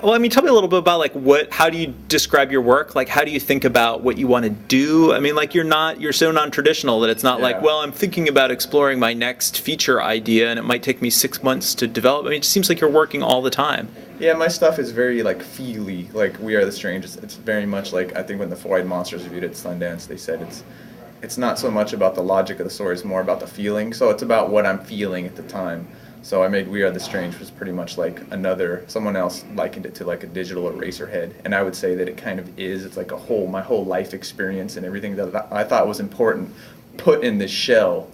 Well, I mean, tell me a little bit about how do you describe your work? Like, how do you think about what you want to do? I mean, like, you're so non-traditional that it's not like, well, I'm thinking about exploring my next feature idea and it might take me 6 months to develop. I mean, it seems like you're working all the time. Yeah, my stuff is very feely, like We Are the Strange. It's very much like, I think when the Four-Eyed Monsters reviewed it at Sundance, they said it's not so much about the logic of the story, it's more about the feeling. So it's about what I'm feeling at the time. So I made We Are the Strange was pretty much like someone else likened it to like a digital Eraserhead. And I would say that it kind of is. It's like my whole life experience and everything that I thought was important put in this shell.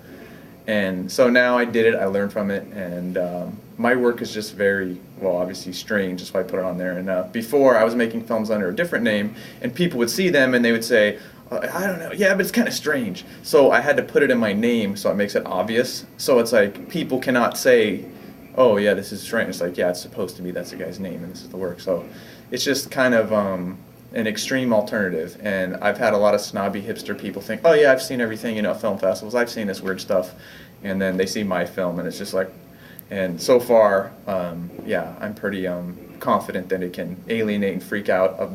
And so now I did it, I learned from it, and my work is just very, well, obviously strange, that's why I put it on there. And before I was making films under a different name, and people would see them and they would say, I don't know, yeah, but it's kind of strange. So I had to put it in my name so it makes it obvious. So it's like people cannot say, oh yeah, this is strange. It's like, yeah, it's supposed to be, that's the guy's name and this is the work. So it's just kind of an extreme alternative. And I've had a lot of snobby hipster people think, oh yeah, I've seen everything, at film festivals, I've seen this weird stuff. And then they see my film and it's just like, and so far, yeah, I'm pretty confident that it can alienate and freak out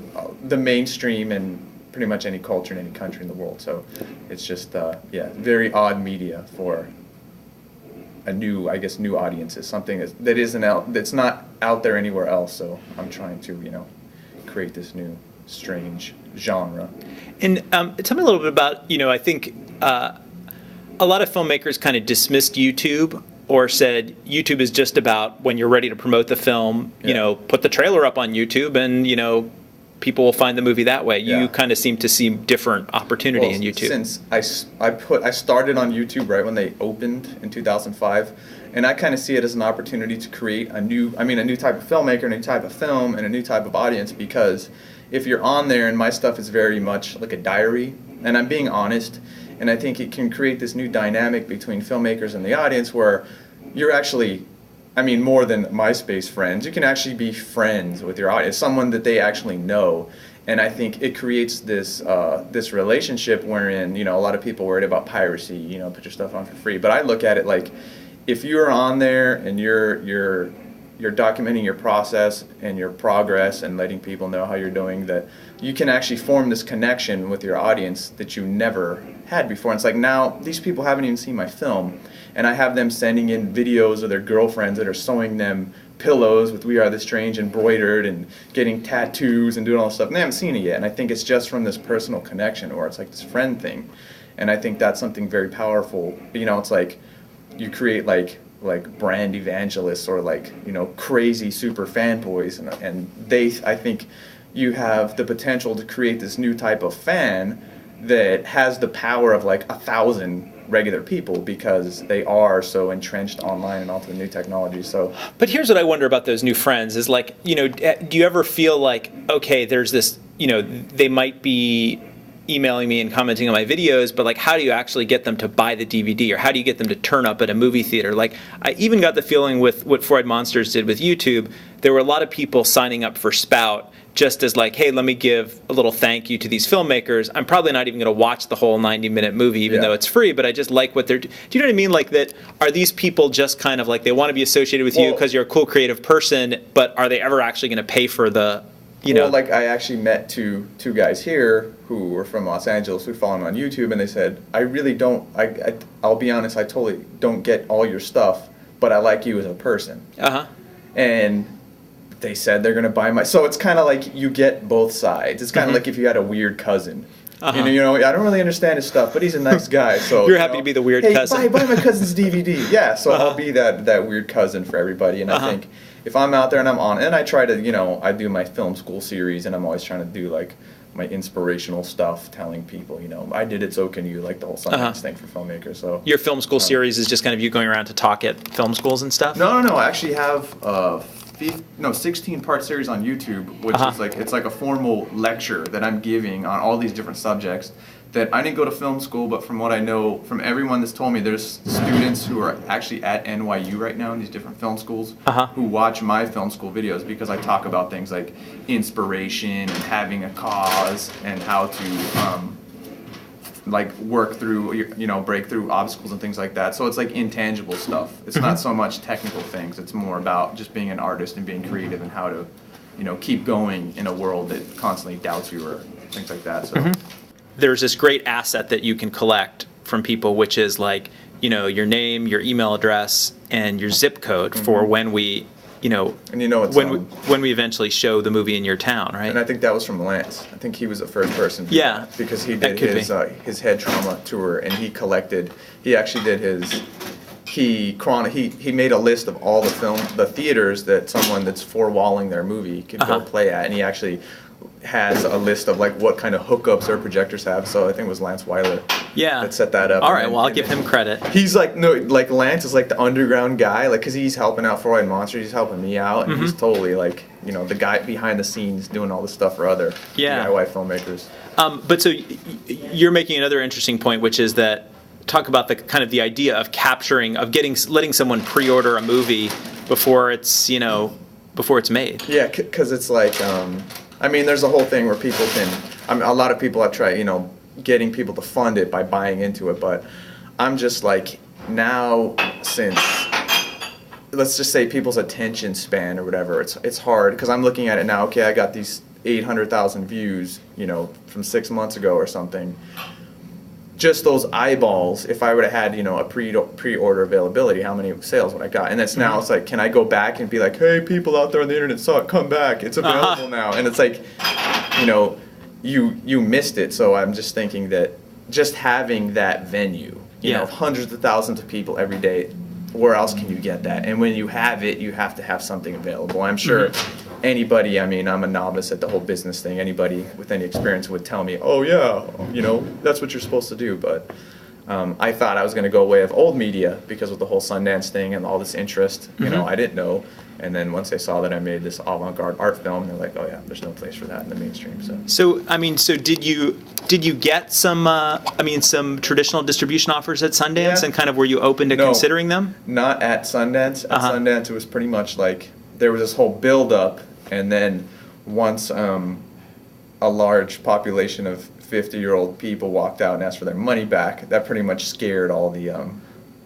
the mainstream and pretty much any culture in any country in the world. So it's just, yeah, very odd media for a new audiences, something that's not out there anywhere else. So I'm trying to, create this new strange genre. And tell me a little bit about, I think a lot of filmmakers kind of dismissed YouTube or said YouTube is just about when you're ready to promote the film, put the trailer up on YouTube and, people will find the movie that way. Yeah. You kind of seem to see different opportunity in YouTube. Since I started on YouTube right when they opened in 2005, and I kind of see it as an opportunity to create a new type of filmmaker, a new type of film, and a new type of audience, because if you're on there, and my stuff is very much like a diary, and I'm being honest, and I think it can create this new dynamic between filmmakers and the audience where you're actually, more than MySpace friends, you can actually be friends with your audience, someone that they actually know. And I think it creates this this relationship wherein, a lot of people worried about piracy, put your stuff on for free. But I look at it like, if you're on there and you're documenting your process and your progress and letting people know how you're doing, that you can actually form this connection with your audience that you never had before. And it's like, now these people haven't even seen my film, and I have them sending in videos of their girlfriends that are sewing them pillows with We Are the Strange embroidered and getting tattoos and doing all this stuff, and they haven't seen it yet. And I think it's just from this personal connection, or it's like this friend thing. And I think that's something very powerful. It's like you create like brand evangelists or crazy super fanboys, and I think you have the potential to create this new type of fan that has the power of 1,000 regular people, because they are so entrenched online and onto the new technology. So, but here's what I wonder about those new friends is do you ever feel like, okay, there's this, they might be emailing me and commenting on my videos, but how do you actually get them to buy the DVD, or how do you get them to turn up at a movie theater? I even got the feeling with what Four-Eyed Monsters did with YouTube, there were a lot of people signing up for Spout just as hey, let me give a little thank you to these filmmakers. I'm probably not even going to watch the whole 90-minute movie, even though it's free, but I just like what they're do you know what I mean? That are these people just kind of they want to be associated with you because you're a cool creative person, but are they ever actually going to pay for the I actually met two guys here who were from Los Angeles who follow me on YouTube, and they said, I really don't, I'll be honest, I totally don't get all your stuff, but I like you as a person. Uh-huh. And they said they're going to buy so it's kind of you get both sides. It's kind of like if you had a weird cousin. Uh-huh. I don't really understand his stuff, but he's a nice guy. So you're happy to be the weird cousin. Buy my cousin's DVD. Yeah, so I'll be that weird cousin for everybody. And I think if I'm out there and I'm on, and I try to, I do my film school series, and I'm always trying to do my inspirational stuff, telling people, I did it, so can you, the whole Sundance thing for filmmakers. So your film school series is just kind of you going around to talk at film schools and stuff? No. I actually have 16-part series on YouTube, which is it's like a formal lecture that I'm giving on all these different subjects that I didn't go to film school, but from what I know from everyone that's told me, there's students who are actually at NYU right now in these different film schools who watch my film school videos, because I talk about things like inspiration and having a cause and how to like work through, break through obstacles and things like that. So it's like intangible stuff. It's not so much technical things. It's more about just being an artist and being creative and how to, keep going in a world that constantly doubts you or things like that. So there's this great asset that you can collect from people, which is like, your name, your email address, and your zip code for when we, and it's when we eventually show the movie in your town, right? And I think that was from Lance. I think he was the first person. Yeah, because he did his head trauma tour, and he actually did his. He made a list of all the theaters that someone that's four-walling their movie could go play at, and he actually has a list of like what kind of hookups their projectors have. So I think it was Lance Weiler that set that up. All right, well, I'll give him credit. He's like, Lance is like the underground guy, like, because he's helping out For White Monsters, he's helping me out, and he's totally like, the guy behind the scenes doing all this stuff for other DIY filmmakers. But so you're making another interesting point, which is that talk about the kind of the idea of letting someone pre-order a movie before it's made. Yeah, because it's like, there's a whole thing where people can. A lot of people have tried, getting people to fund it by buying into it, but I'm just like, now, since let's just say people's attention span or whatever, it's hard because I'm looking at it now. Okay, I got these 800,000 views, from 6 months ago or something. Just those eyeballs, if I would have had, a pre-order availability, how many sales would I got? And now it's like, can I go back and be like, hey, people out there on the internet saw it, come back, it's available now. And it's like, you missed it. So I'm just thinking that just having that venue, hundreds of thousands of people every day, where else can you get that? And when you have it, you have to have something available. I'm sure anybody, I'm a novice at the whole business thing, anybody with any experience would tell me, oh yeah, that's what you're supposed to do. But I thought I was going to go way of old media because of the whole Sundance thing and all this interest, I didn't know. And then once they saw that I made this avant-garde art film, they're like, oh yeah, there's no place for that in the mainstream. So did you get some traditional distribution offers at Sundance, and kind of were you open to considering them? Not at Sundance. At Sundance, it was pretty much like there was this whole build-up, and then once a large population of 50-year-old people walked out and asked for their money back, that pretty much scared all the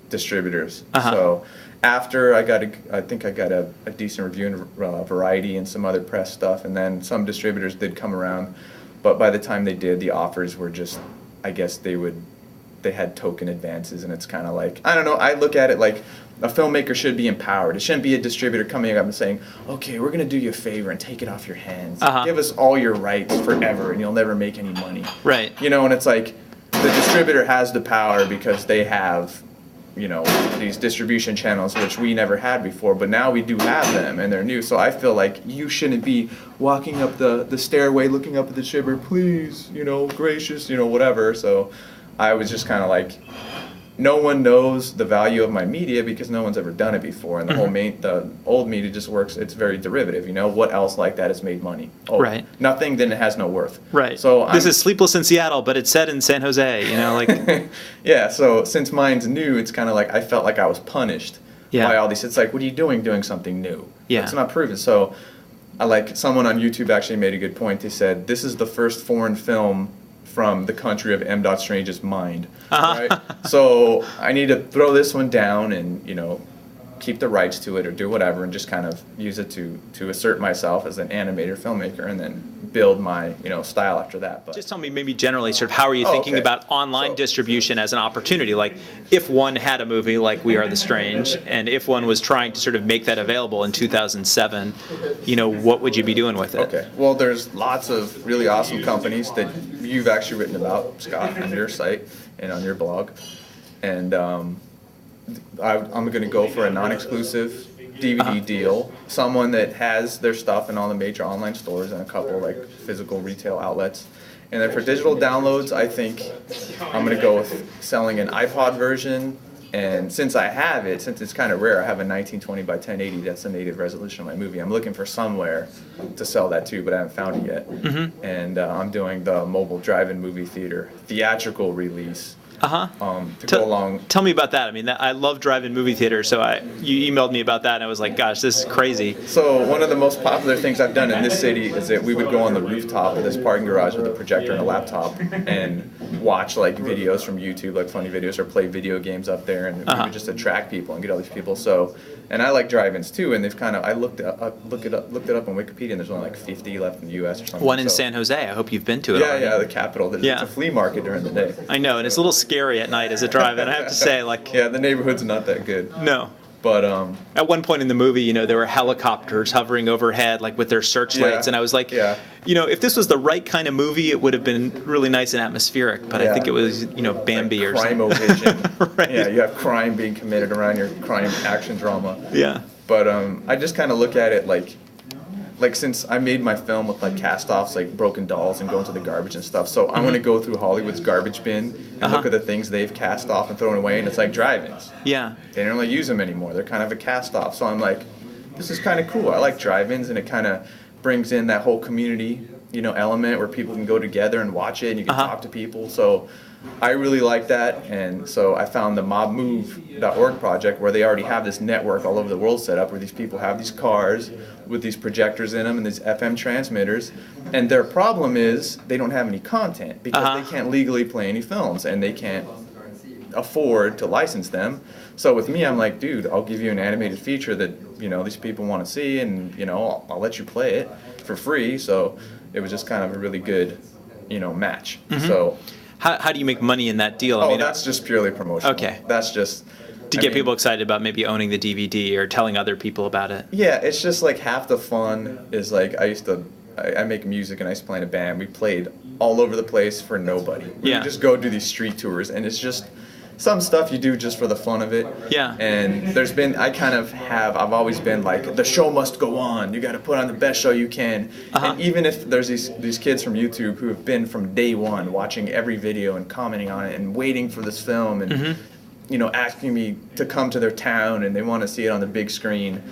distributors. So after I think I got a decent review in Variety and some other press stuff, and then some distributors did come around, but by the time they did, the offers were just, I guess they had token advances, and it's kind of like, I don't know, I look at it like a filmmaker should be empowered. It shouldn't be a distributor coming up and saying, okay, we're going to do you a favor and take it off your hands. Give us all your rights forever and you'll never make any money. Right. And it's like the distributor has the power because they have, these distribution channels, which we never had before, but now we do have them and they're new. So I feel like you shouldn't be walking up the stairway looking up at the distributor, please, gracious, whatever. So I was just kind of like, no one knows the value of my media because no one's ever done it before, and the old media just works. It's very derivative. What else like that has made money? Oh, right. Nothing. Then it has no worth. Right. So this is Sleepless in Seattle, but it's set in San Jose. Like. Yeah. So since mine's new, it's kind of like I felt like I was punished by all these. It's like, what are you doing something new? Yeah. It's not proven. So, someone on YouTube actually made a good point. They said this is the first foreign film from the country of M. Strange's mind. Right? So I need to throw this one down and, keep the rights to it or do whatever and just kind of use it to assert myself as an animator filmmaker and then build my, style after that. But just tell me maybe generally sort of how are you thinking about online distribution as an opportunity? Like if one had a movie like We Are the Strange and if one was trying to sort of make that available in 2007, what would you be doing with it? Okay. Well, there's lots of really awesome companies that you've actually written about, Scott, on your site and on your blog. And I'm going to go for a non-exclusive DVD deal, someone that has their stuff in all the major online stores and a couple like physical retail outlets. And then for digital downloads, I think I'm going to go with selling an iPod version. And since I have it, since it's kind of rare, I have a 1920 by 1080. That's the native resolution of my movie. I'm looking for somewhere to sell that to, but I haven't found it yet. And I'm doing the mobile drive-in movie theater theatrical release. to go along. Tell me about that. I mean, I love drive-in movie theaters, so you emailed me about that, and I was like, gosh, this is crazy. So one of the most popular things I've done in this city is that we would go on the rooftop of this parking garage with a projector and a laptop and watch like videos from YouTube, like funny videos, or play video games up there, and we would just attract people and get all these people. So, and I like drive-ins too, and they've kind of, I looked it up on Wikipedia, and there's only like 50 left in the U.S. or something. One in San Jose. I hope you've been to it. Yeah, the capital. It's a flea market during the day. I know, and it's a little scary at night as a drive-in. I have to say, like. Yeah, the neighborhood's not that good. No. But at one point in the movie, there were helicopters hovering overhead, like with their searchlights, and I was like, if this was the right kind of movie, it would have been really nice and atmospheric. But I think it was, Bambi like or something. Crime-o-vision. Right. Yeah, you have crime being committed around your crime action drama. Yeah. But I just kind of look at it like since I made my film with like cast-offs, like broken dolls and going to the garbage and stuff, so I'm going to go through Hollywood's garbage bin and look at the things they've cast off and thrown away, and it's like drive-ins. Yeah. They don't really use them anymore. They're kind of a cast-off. So I'm like, this is kind of cool. I like drive-ins, and it kind of brings in that whole community, element where people can go together and watch it, and you can talk to people. So I really like that, and so I found the mobmove.org project where they already have this network all over the world set up where these people have these cars with these projectors in them and these FM transmitters, and their problem is they don't have any content because they can't legally play any films and they can't afford to license them. So with me, I'm like, dude, I'll give you an animated feature that these people want to see, and I'll let you play it for free. So it was just kind of a really good match. So how do you make money in that deal? That's just purely promotional. Okay. That's just to get people excited about maybe owning the DVD or telling other people about it. Yeah, it's just like half the fun is like I make music and I used to play in a band. We played all over the place for nobody. We just go do these street tours, and it's just some stuff you do just for the fun of it. Yeah. And I've always been like, the show must go on. You got to put on the best show you can. And even if there's these kids from YouTube who have been from day one watching every video and commenting on it and waiting for this film and asking me to come to their town, and they want to see it on the big screen.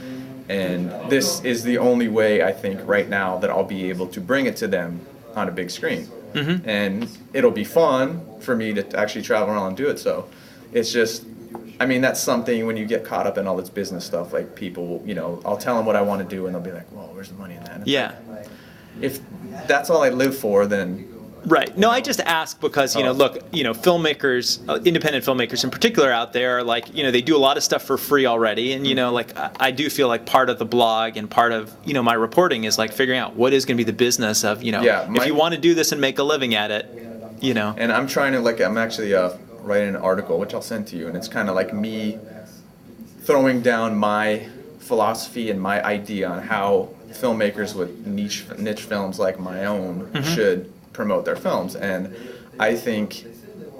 And this is the only way, I think, right now that I'll be able to bring it to them on a big screen. And it'll be fun for me to actually travel around and do it. So it's just, that's something when you get caught up in all this business stuff, like people, I'll tell them what I want to do and they'll be like, whoa, where's the money in that? And yeah. If that's all I live for, then... Right. No, I just ask because, look, filmmakers, independent filmmakers in particular out there, like, they do a lot of stuff for free already. And, like, I do feel like part of the blog and part of, my reporting is like figuring out what is going to be the business of, if you want to do this and make a living at it, And I'm trying to, I'm actually writing an article, which I'll send to you. And it's kind of like me throwing down my philosophy and my idea on how filmmakers with niche films like my own should promote their films. And I think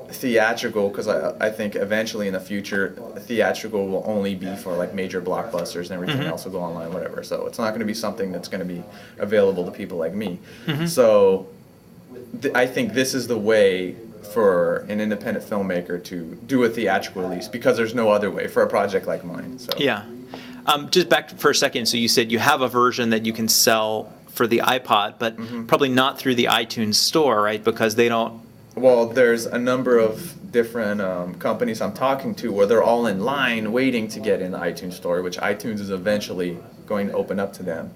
theatrical, because I think eventually in the future theatrical will only be for like major blockbusters, and everything else will go online, whatever. So it's not going to be something that's going to be available to people like me. So I think this is the way for an independent filmmaker to do a theatrical release, because there's no other way for a project like mine. So yeah. Just back for a second, so you said you have a version that you can sell for the iPod, but probably not through the iTunes store, right? Because they don't... Well, there's a number of different companies I'm talking to where they're all in line waiting to get in the iTunes store, which iTunes is eventually going to open up to them.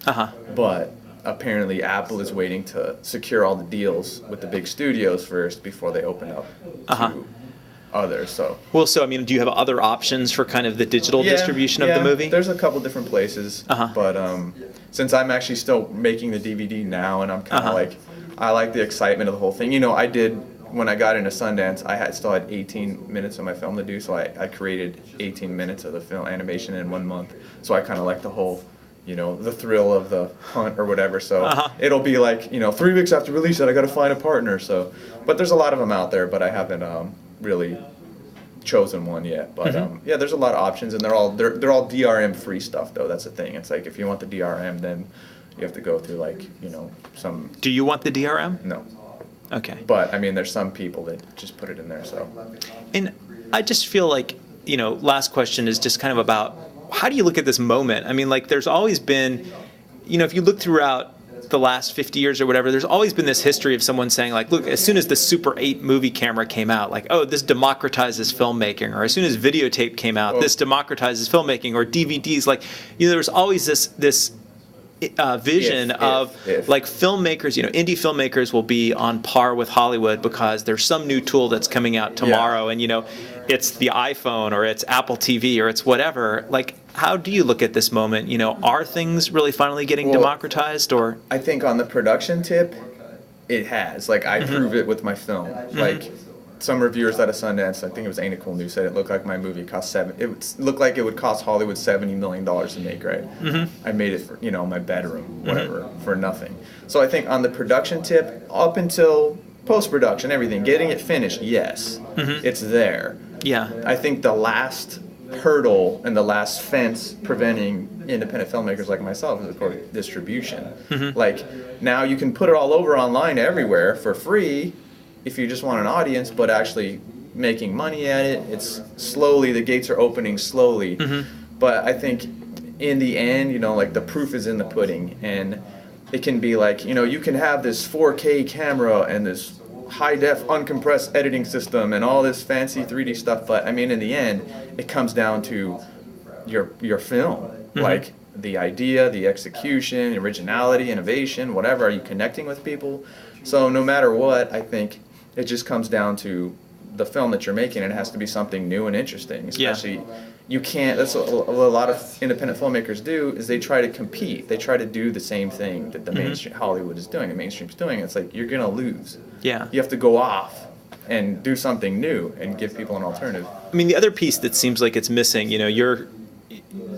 But apparently Apple is waiting to secure all the deals with the big studios first before they open up to others. So do you have other options for kind of the digital distribution of the movie? There's a couple different places, but since I'm actually still making the DVD now, and I'm kind of like, I like the excitement of the whole thing. I did, when I got into Sundance, I still had 18 minutes of my film to do, so I created 18 minutes of the film animation in 1 month. So I kind of like the whole, the thrill of the hunt or whatever. So it'll be like, 3 weeks after release it, I got to find a partner. So, but there's a lot of them out there, but I haven't really chosen one yet. But there's a lot of options, and they're all DRM free stuff though. That's the thing. It's like if you want the DRM, then you have to go through like some. Do you want the DRM? No. Okay. But there's some people that just put it in there. So. And I just feel like last question is just kind of about how do you look at this moment? There's always been, if you look throughout the last 50 years or whatever, there's always been this history of someone saying, like, look, as soon as the Super 8 movie camera came out, like, oh, this democratizes filmmaking, or as soon as videotape came out, this democratizes filmmaking, or DVDs. Like, there was always this vision of like filmmakers, indie filmmakers will be on par with Hollywood because there's some new tool that's coming out tomorrow, and it's the iPhone or it's Apple TV or it's whatever. Like, how do you look at this moment? Are things really finally getting democratized? Or I think on the production tip, it has. Like, I prove it with my film. Like, some reviewers at a Sundance, I think it was Ain't It Cool News, said it looked like my movie cost it looked like it would cost Hollywood $70 million to make, right? I made it for, my bedroom, whatever, for nothing. So I think on the production tip, up until post-production, everything, getting it finished, yes, it's there. Yeah. I think the last hurdle and the last fence preventing independent filmmakers like myself is, of course, distribution. Like, now you can put it all over online everywhere for free if you just want an audience, but actually making money at it, it's slowly, the gates are opening slowly. But I think in the end, like, the proof is in the pudding, and it can be like, you can have this 4K camera and this high-def uncompressed editing system and all this fancy 3D stuff, but I mean, in the end, it comes down to your film. Like, the idea, the execution, originality, innovation, whatever. Are you connecting with people? So no matter what, I think it just comes down to the film that you're making, and it has to be something new and interesting. Especially, you can't, that's what a lot of independent filmmakers do, is they try to compete. They try to do the same thing that the mainstream Hollywood is doing, the mainstream's doing. It's like, you're going to lose. Yeah. You have to go off and do something new and give people an alternative. I mean, the other piece that seems like it's missing,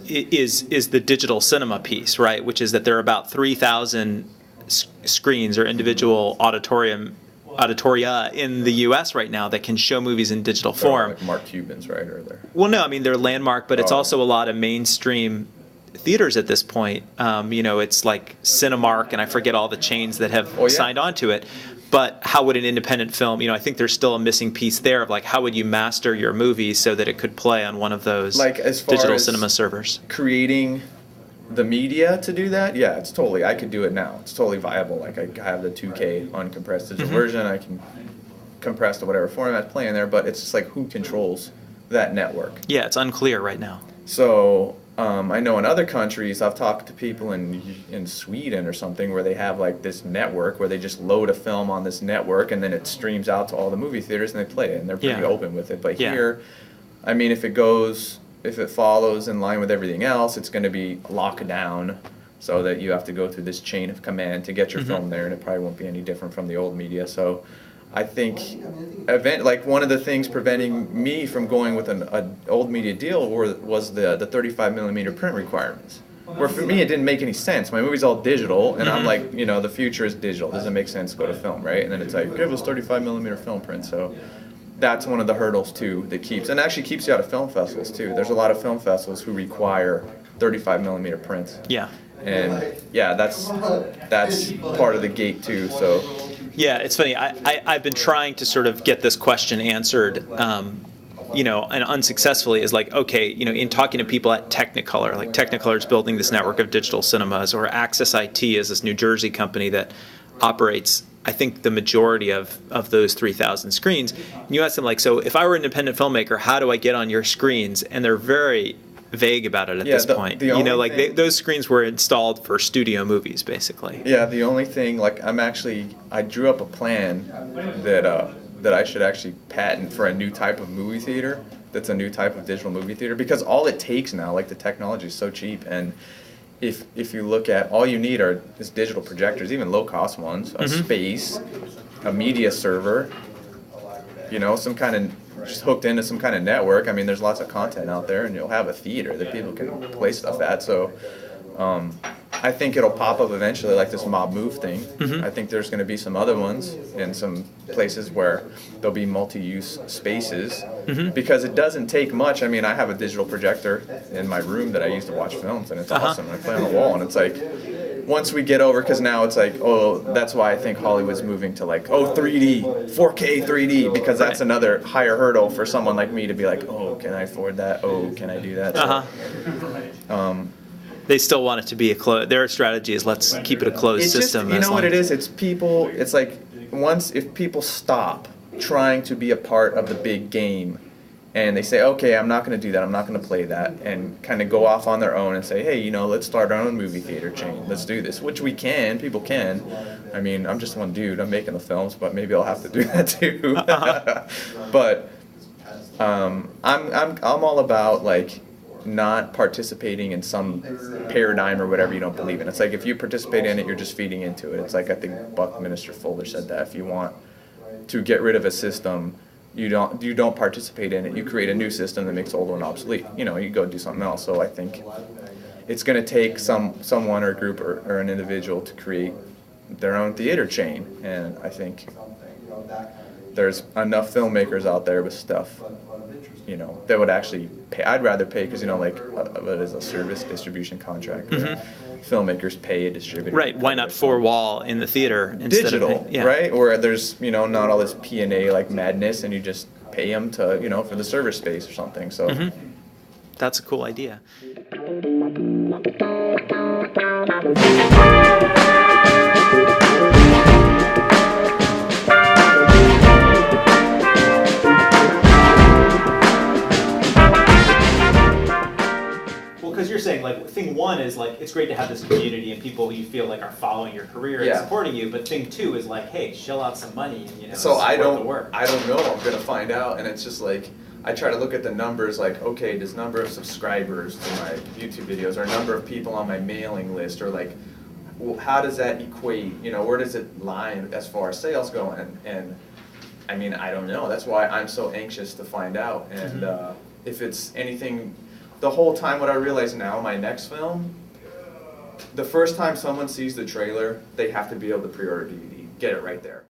is the digital cinema piece, right? Which is that there are about 3,000 screens or individual auditoria in the U.S. right now that can show movies in digital form. Like Mark Cuban's, right? Or they're... Well, no, I mean, they're Landmark, but it's also a lot of mainstream theaters at this point. It's like Cinemark, and I forget all the chains that have signed on to it. But how would an independent film, I think there's still a missing piece there of, like, how would you master your movie so that it could play on one of those digital cinema servers? Creating the media to do that, yeah, it's totally, I could do it now. It's totally viable. Like, I have the 2K uncompressed digital version. I can compress to whatever format play in there, but it's just like, who controls that network? Yeah, it's unclear right now. So I know in other countries, I've talked to people in Sweden or something where they have like this network where they just load a film on this network and then it streams out to all the movie theaters and they play it, and they're pretty open with it. But here, I mean, if it follows in line with everything else, it's going to be locked down so that you have to go through this chain of command to get your film there, and it probably won't be any different from the old media. So I think one of the things preventing me from going with an old media deal was the 35 millimeter print requirements. Where for me it didn't make any sense. My movie's all digital, and I'm like, the future is digital. Doesn't make sense to go to film, right? And then it's like, give us 35 millimeter film print. So that's one of the hurdles too that keeps you out of film festivals too. There's a lot of film festivals who require 35 millimeter prints. Yeah. And that's part of the gate too. So. Yeah, it's funny. I've been trying to sort of get this question answered, and unsuccessfully, is like, okay, in talking to people at Technicolor, like Technicolor is building this network of digital cinemas, or Access IT is this New Jersey company that operates, I think, the majority of those 3,000 screens. And you ask them, like, so if I were an independent filmmaker, how do I get on your screens? And they're very vague about it at this point. Those screens were installed for studio movies, basically. Yeah, the only thing, like, I drew up a plan that I should actually patent for a new type of movie theater that's a new type of digital movie theater, because all it takes now, like, the technology is so cheap, and if you look at, all you need is digital projectors, even low-cost ones, a space, a media server, some kind of just hooked into some kind of network. I mean, there's lots of content out there, and you'll have a theater that people can play stuff at. So I think it'll pop up eventually, like this Mob Move thing. I think there's going to be some other ones in some places where there'll be multi-use spaces, because it doesn't take much. I mean, I have a digital projector in my room that I use to watch films, and it's awesome. I play on the wall, and it's like, once we get over, because now it's like, that's why I think Hollywood's moving to like, 3D, 4K 3D, because that's another higher hurdle for someone like me to be like, can I afford that? Can I do that? So, They still want it to be a closed. Their strategy is let's keep it a closed It's system. just, you know what it is? It's people. It's like if people stop trying to be a part of the big game, and they say, okay, I'm not going to do that. I'm not going to play that, and kind of go off on their own and say, hey, you know, let's start our own movie theater chain. Let's do this, which we can. People can. I mean, I'm just one dude. I'm making the films, but maybe I'll have to do that too. But I'm all about like not participating in some paradigm or whatever you don't believe in. It's like if you participate in it, you're just feeding into it. It's like I think Buckminster Fuller said that if you want to get rid of a system, you don't participate in it. You create a new system that makes the old one obsolete. You know, you go do something else. So I think it's going to take someone or a group or an individual to create their own theater chain, and I think there's enough filmmakers out there with stuff, you know, that would actually pay. I'd rather pay because, you know, like what is a service distribution contract? Filmmakers pay a distributor. Right. Why not four wall in the theater instead digital, of right? Where there's, you know, not all this P&A like madness, and you just pay them to, you know, for the server space or something. So that's a cool idea. Because you're saying, like, thing one is, like, it's great to have this community and people you feel like are following your career and supporting you, but thing two is like, hey, shell out some money and, you know, so I don't the work. I don't know. I'm gonna find out, and it's just like I try to look at the numbers, like, okay, does number of subscribers to my YouTube videos, or number of people on my mailing list, or like, well, how does that equate? You know, where does it lie as far as sales go? And I mean, I don't know. That's why I'm so anxious to find out. And if it's anything. The whole time, what I realize now, my next film, the first time someone sees the trailer, they have to be able to pre-order DVD. Get it right there.